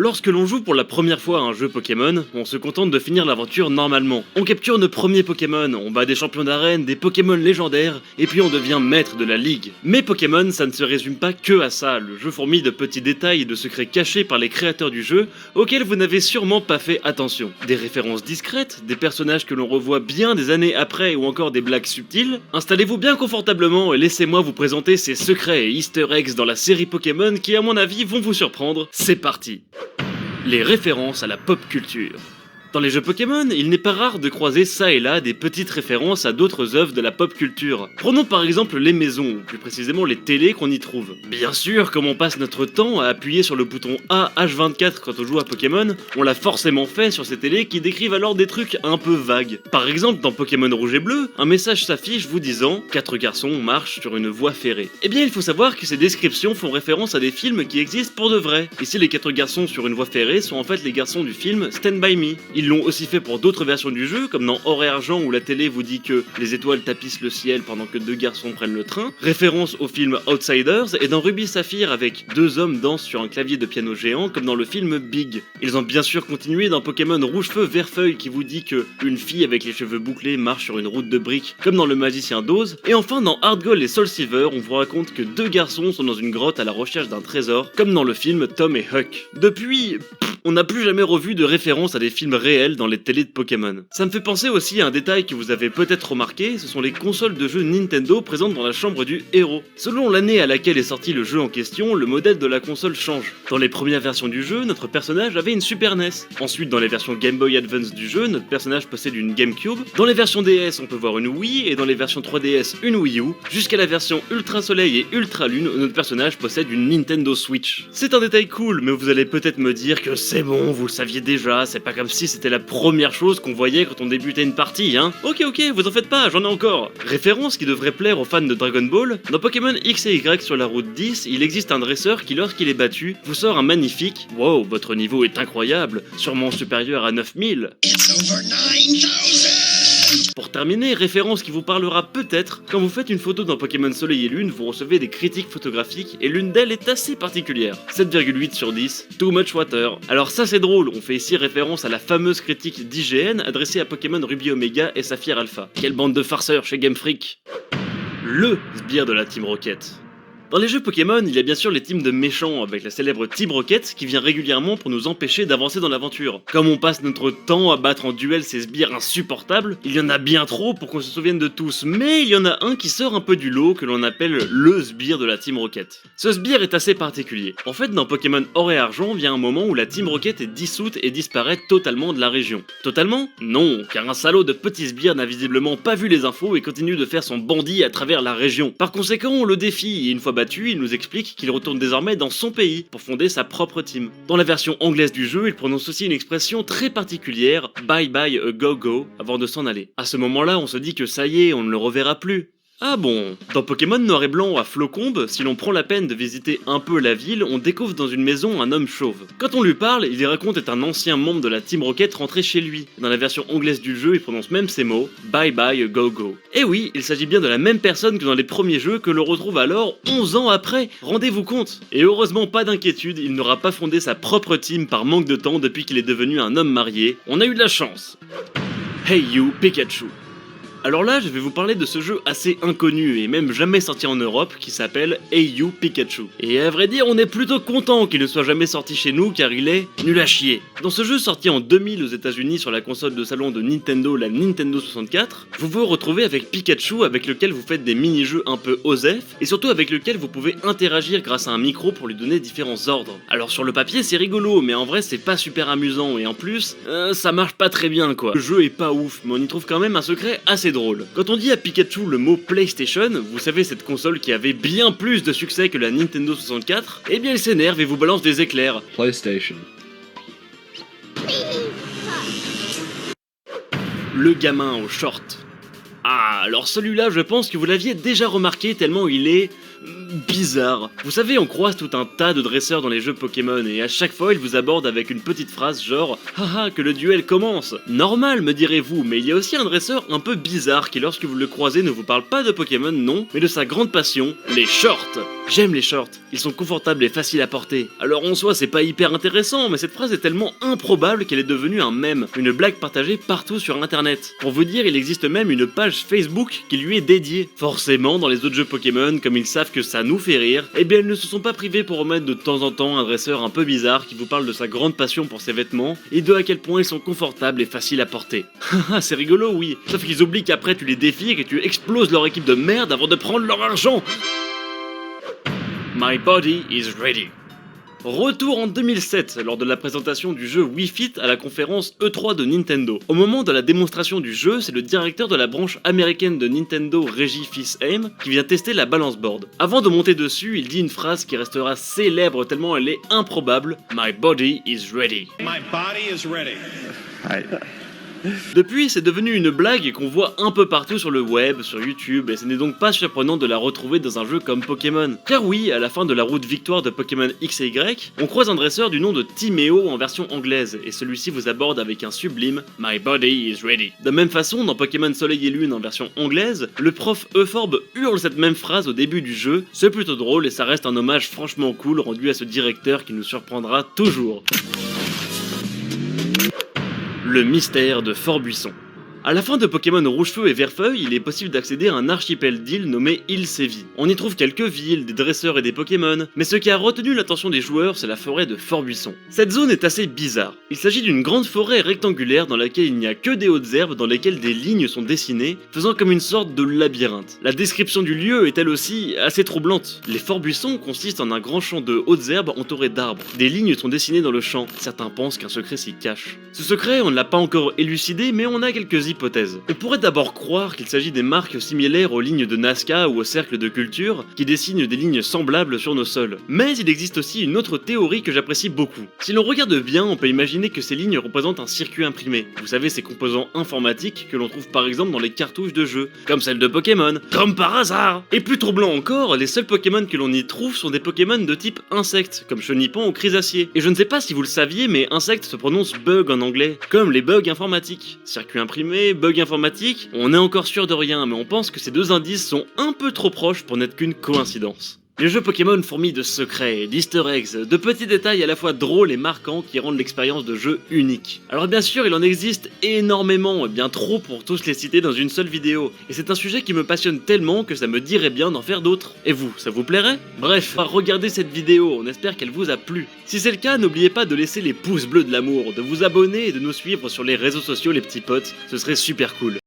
Lorsque l'on joue pour la première fois à un jeu Pokémon, on se contente de finir l'aventure normalement. On capture nos premiers Pokémon, on bat des champions d'arène, des Pokémon légendaires, et puis on devient maître de la ligue. Mais Pokémon, ça ne se résume pas que à ça, le jeu fourmille de petits détails et de secrets cachés par les créateurs du jeu, auxquels vous n'avez sûrement pas fait attention. Des références discrètes, des personnages que l'on revoit bien des années après ou encore des blagues subtiles. Installez-vous bien confortablement et laissez-moi vous présenter ces secrets et easter eggs dans la série Pokémon qui à mon avis vont vous surprendre. C'est parti! Les références à la pop culture. Dans les jeux Pokémon, il n'est pas rare de croiser ça et là des petites références à d'autres œuvres de la pop culture. Prenons par exemple les maisons, ou plus précisément les télés qu'on y trouve. Bien sûr, comme on passe notre temps à appuyer sur le bouton A H24 quand on joue à Pokémon, on l'a forcément fait sur ces télés qui décrivent alors des trucs un peu vagues. Par exemple, dans Pokémon Rouge et Bleu, un message s'affiche vous disant « 4 garçons marchent sur une voie ferrée ». Eh bien, il faut savoir que ces descriptions font référence à des films qui existent pour de vrai. Ici, les 4 garçons sur une voie ferrée sont en fait les garçons du film Stand By Me. Ils l'ont aussi fait pour d'autres versions du jeu, comme dans Or et Argent où la télé vous dit que les étoiles tapissent le ciel pendant que 2 garçons prennent le train, référence au film Outsiders, et dans Ruby Saphir avec 2 hommes dansent sur un clavier de piano géant comme dans le film Big. Ils ont bien sûr continué dans Pokémon Rouge Feu Vert Feuille qui vous dit que une fille avec les cheveux bouclés marche sur une route de briques comme dans le Magicien d'Oz, et enfin dans Heart Gold et Soul Silver on vous raconte que 2 garçons sont dans une grotte à la recherche d'un trésor comme dans le film Tom et Huck. Depuis... on n'a plus jamais revu de référence à des films réels dans les télés de Pokémon. Ça me fait penser aussi à un détail que vous avez peut-être remarqué, ce sont les consoles de jeux Nintendo présentes dans la chambre du héros. Selon l'année à laquelle est sorti le jeu en question, le modèle de la console change. Dans les premières versions du jeu, notre personnage avait une Super NES. Ensuite, dans les versions Game Boy Advance du jeu, notre personnage possède une GameCube. Dans les versions DS, on peut voir une Wii, et dans les versions 3DS, une Wii U, jusqu'à la version Ultra Soleil et Ultra Lune, où notre personnage possède une Nintendo Switch. C'est un détail cool, mais vous allez peut-être me dire que c'est bon, vous le saviez déjà, c'est pas comme si c'était la première chose qu'on voyait quand on débutait une partie, hein. Ok, vous en faites pas, j'en ai encore. Référence qui devrait plaire aux fans de Dragon Ball, dans Pokémon X et Y sur la route 10, il existe un dresseur qui lorsqu'il est battu, vous sort un magnifique « Wow, votre niveau est incroyable, sûrement supérieur à 9000 ». Pour terminer, référence qui vous parlera peut-être, quand vous faites une photo dans Pokémon Soleil et Lune, vous recevez des critiques photographiques et l'une d'elles est assez particulière. 7,8 sur 10, too much water. Alors ça c'est drôle, on fait ici référence à la fameuse critique d'IGN adressée à Pokémon Ruby Omega et Saphir Alpha. Quelle bande de farceurs chez Game Freak. Le sbire de la Team Rocket. Dans les jeux Pokémon, il y a bien sûr les teams de méchants avec la célèbre Team Rocket qui vient régulièrement pour nous empêcher d'avancer dans l'aventure. Comme on passe notre temps à battre en duel ces sbires insupportables, il y en a bien trop pour qu'on se souvienne de tous, mais il y en a un qui sort un peu du lot que l'on appelle le sbire de la Team Rocket. Ce sbire est assez particulier. En fait, dans Pokémon Or et Argent vient un moment où la Team Rocket est dissoute et disparaît totalement de la région. Totalement? Non, car un salaud de petit sbire n'a visiblement pas vu les infos et continue de faire son bandit à travers la région. Par conséquent, on le défie et une fois battu, il nous explique qu'il retourne désormais dans son pays pour fonder sa propre team. Dans la version anglaise du jeu, il prononce aussi une expression très particulière, bye bye a go-go, avant de s'en aller. À ce moment-là, on se dit que ça y est, on ne le reverra plus. Ah bon. Dans Pokémon Noir et Blanc à Flocombe, si l'on prend la peine de visiter un peu la ville, on découvre dans une maison un homme chauve. Quand on lui parle, il y raconte être un ancien membre de la Team Rocket rentré chez lui. Dans la version anglaise du jeu, il prononce même ces mots, bye bye go go. Et oui, il s'agit bien de la même personne que dans les premiers jeux que l'on retrouve alors 11 ans après, rendez-vous compte. Et heureusement pas d'inquiétude, il n'aura pas fondé sa propre team par manque de temps depuis qu'il est devenu un homme marié. On a eu de la chance. Hey you Pikachu. Alors là, je vais vous parler de ce jeu assez inconnu et même jamais sorti en Europe qui s'appelle Hey You Pikachu. Et à vrai dire, on est plutôt content qu'il ne soit jamais sorti chez nous car il est nul à chier. Dans ce jeu sorti en 2000 aux États-Unis sur la console de salon de Nintendo, la Nintendo 64, vous vous retrouvez avec Pikachu avec lequel vous faites des mini-jeux un peu osef et surtout avec lequel vous pouvez interagir grâce à un micro pour lui donner différents ordres. Alors sur le papier, c'est rigolo, mais en vrai, c'est pas super amusant et en plus, ça marche pas très bien quoi. Le jeu est pas ouf, mais on y trouve quand même un secret assez drôle. Quand on dit à Pikachu le mot PlayStation, vous savez cette console qui avait bien plus de succès que la Nintendo 64, eh bien il s'énerve et vous balance des éclairs. PlayStation. Le gamin aux shorts. Ah, alors celui-là je pense que vous l'aviez déjà remarqué tellement il est bizarre. Vous savez, on croise tout un tas de dresseurs dans les jeux Pokémon et à chaque fois ils vous abordent avec une petite phrase genre « Haha, que le duel commence !» Normal me direz-vous, mais il y a aussi un dresseur un peu bizarre qui lorsque vous le croisez ne vous parle pas de Pokémon non, mais de sa grande passion, les shorts. J'aime les shorts, ils sont confortables et faciles à porter. Alors en soi c'est pas hyper intéressant, mais cette phrase est tellement improbable qu'elle est devenue un mème, une blague partagée partout sur internet. Pour vous dire, il existe même une page Facebook qui lui est dédiée. Forcément, dans les autres jeux Pokémon, comme ils savent que ça nous fait rire, eh bien ils ne se sont pas privés pour remettre de temps en temps un dresseur un peu bizarre qui vous parle de sa grande passion pour ses vêtements et de à quel point ils sont confortables et faciles à porter. Haha, c'est rigolo oui, sauf qu'ils oublient qu'après tu les défies et que tu exploses leur équipe de merde avant de prendre leur argent. My body is ready. Retour en 2007, lors de la présentation du jeu Wii Fit à la conférence E3 de Nintendo. Au moment de la démonstration du jeu, c'est le directeur de la branche américaine de Nintendo, Reggie Fils-Aime, qui vient tester la balance board. Avant de monter dessus, il dit une phrase qui restera célèbre tellement elle est improbable. My body is ready. My body is ready. Depuis, c'est devenu une blague qu'on voit un peu partout sur le web, sur YouTube, et ce n'est donc pas surprenant de la retrouver dans un jeu comme Pokémon. Car oui, à la fin de la route victoire de Pokémon X et Y, on croise un dresseur du nom de Timéo en version anglaise, et celui-ci vous aborde avec un sublime « My body is ready ». De même façon, dans Pokémon Soleil et Lune en version anglaise, le prof Euphorbe hurle cette même phrase au début du jeu, c'est plutôt drôle et ça reste un hommage franchement cool rendu à ce directeur qui nous surprendra toujours. Le mystère de Fort-Buisson. A la fin de Pokémon Rouge-Feu et Vert-Feuille, il est possible d'accéder à un archipel d'îles nommé Île Sévie. On y trouve quelques villes, des dresseurs et des Pokémon, mais ce qui a retenu l'attention des joueurs, c'est la forêt de Fort-Buisson. Cette zone est assez bizarre. Il s'agit d'une grande forêt rectangulaire dans laquelle il n'y a que des hautes herbes dans lesquelles des lignes sont dessinées, faisant comme une sorte de labyrinthe. La description du lieu est elle aussi assez troublante. Les Fort-Buissons consistent en un grand champ de hautes herbes entouré d'arbres. Des lignes sont dessinées dans le champ. Certains pensent qu'un secret s'y cache. Ce secret, on ne l'a pas encore élucidé, mais on a quelques hypothèses. On pourrait d'abord croire qu'il s'agit des marques similaires aux lignes de Nazca ou au cercle de culture qui dessinent des lignes semblables sur nos sols. Mais il existe aussi une autre théorie que j'apprécie beaucoup. Si l'on regarde bien, on peut imaginer que ces lignes représentent un circuit imprimé. Vous savez, ces composants informatiques que l'on trouve par exemple dans les cartouches de jeux, comme celles de Pokémon, comme par hasard. Et plus troublant encore, les seuls Pokémon que l'on y trouve sont des Pokémon de type insecte, comme Chenipan ou Chrysacier. Et je ne sais pas si vous le saviez, mais insecte se prononce bug en anglais, comme les bugs informatiques. Circuit imprimé, bug informatique, on est encore sûr de rien, mais on pense que ces deux indices sont un peu trop proches pour n'être qu'une coïncidence. Les jeux Pokémon fourmillent de secrets, d'easter eggs, de petits détails à la fois drôles et marquants qui rendent l'expérience de jeu unique. Alors bien sûr, il en existe énormément, et bien trop pour tous les citer dans une seule vidéo, et c'est un sujet qui me passionne tellement que ça me dirait bien d'en faire d'autres. Et vous, ça vous plairait? Bref, regardez cette vidéo, on espère qu'elle vous a plu. Si c'est le cas, n'oubliez pas de laisser les pouces bleus de l'amour, de vous abonner et de nous suivre sur les réseaux sociaux les petits potes, ce serait super cool.